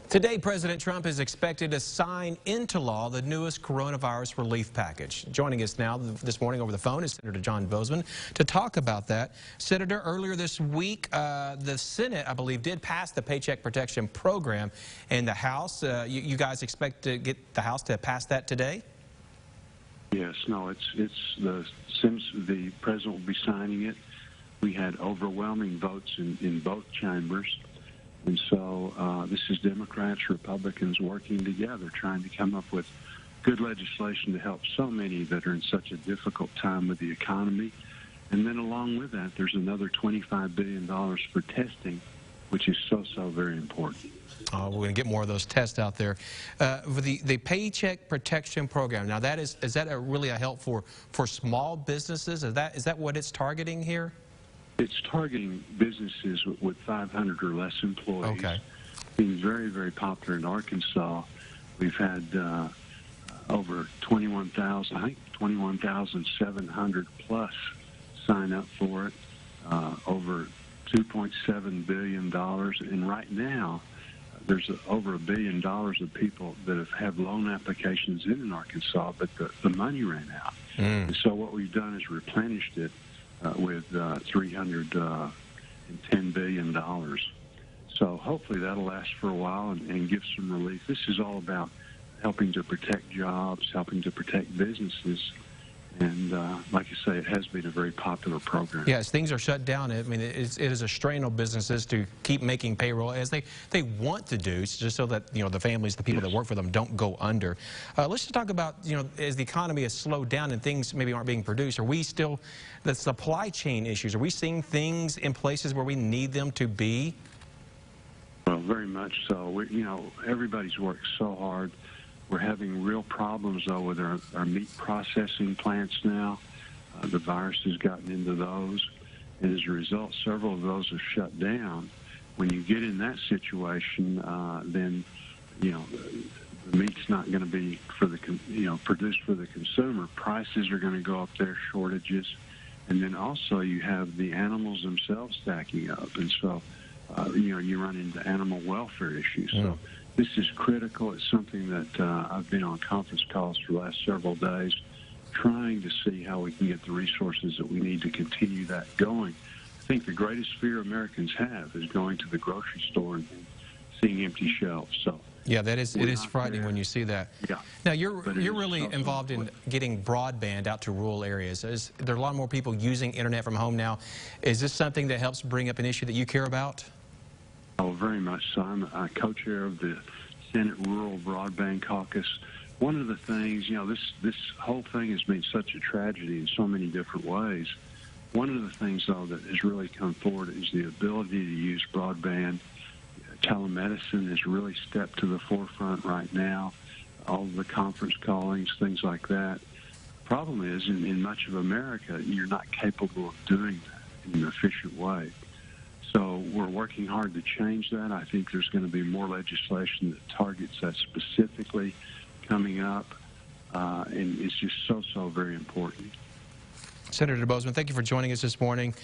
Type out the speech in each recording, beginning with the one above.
Today, President Trump is expected to sign into law the newest coronavirus relief package. Joining us now this morning over the phone is Senator John Boozman to talk about that. Senator, earlier this week, the Senate, I believe, did pass the Paycheck Protection Program in the House. You guys expect to get the House to pass that today? Yes, no, since the president will be signing it, we had overwhelming votes in both chambers. And so this is Democrats, Republicans working together, trying to come up with good legislation to help so many that are in such a difficult time with the economy. And then along with that, there's another $25 billion for testing, which is so very important. We're going to get more of those tests out there. For the Paycheck Protection Program, now is that really a help for small businesses? Is that what it's targeting here? It's targeting businesses with 500 or less employees. Okay. Being very popular in Arkansas. We've had over 21,700 plus sign up for it. Over $2.7 billion. And right now, there's over $1 billion of people that have loan applications in Arkansas, but the money ran out. And so what we've done is replenished it with $310 billion. So hopefully that'll last for a while and give some relief. This is all about helping to protect jobs, helping to protect businesses. And like I say, it has been a very popular program. Yes, things are shut down. I mean, it is a strain on businesses to keep making payroll as they want to do, just so that the families, the people that work for them, don't go under. Let's just talk about as the economy has slowed down and things maybe aren't being produced. Are we still the supply chain issues? Are we seeing things in places where we need them to be? Well, very much so. Everybody's worked so hard. We're having real problems, though, with our meat processing plants now. The virus has gotten into those, and as a result, several of those have shut down. When you get in that situation, then, the meat's not going to be produced for the consumer. Prices are going to go up there, shortages, and then also you have the animals themselves stacking up, and so, you run into animal welfare issues. So this is critical. It's something that I've been on conference calls for the last several days, trying to see how we can get the resources that we need to continue that going. I think the greatest fear Americans have is going to the grocery store and seeing empty shelves. So yeah, it is frightening when you see that. Yeah. Now you're really involved in getting broadband out to rural areas. There are a lot more people using internet from home now. Is this something that helps bring up an issue that you care about? Oh, very much so. I'm a co-chair of the Senate Rural Broadband Caucus. One of the things, this whole thing has been such a tragedy in so many different ways. One of the things, though, that has really come forward is the ability to use broadband. Telemedicine has really stepped to the forefront right now. All of the conference callings, things like that. The problem is, in much of America, you're not capable of doing that in an efficient way. So we're working hard to change that. I think there's going to be more legislation that targets that specifically coming up, and it's just so very important. Senator Boozman, thank you for joining us this morning.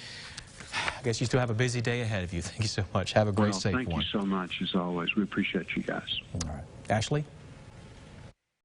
I guess you still have a busy day ahead of you. Thank you so much. Have a great, safe one. Thank you so much, as always. We appreciate you guys. All right. Ashley?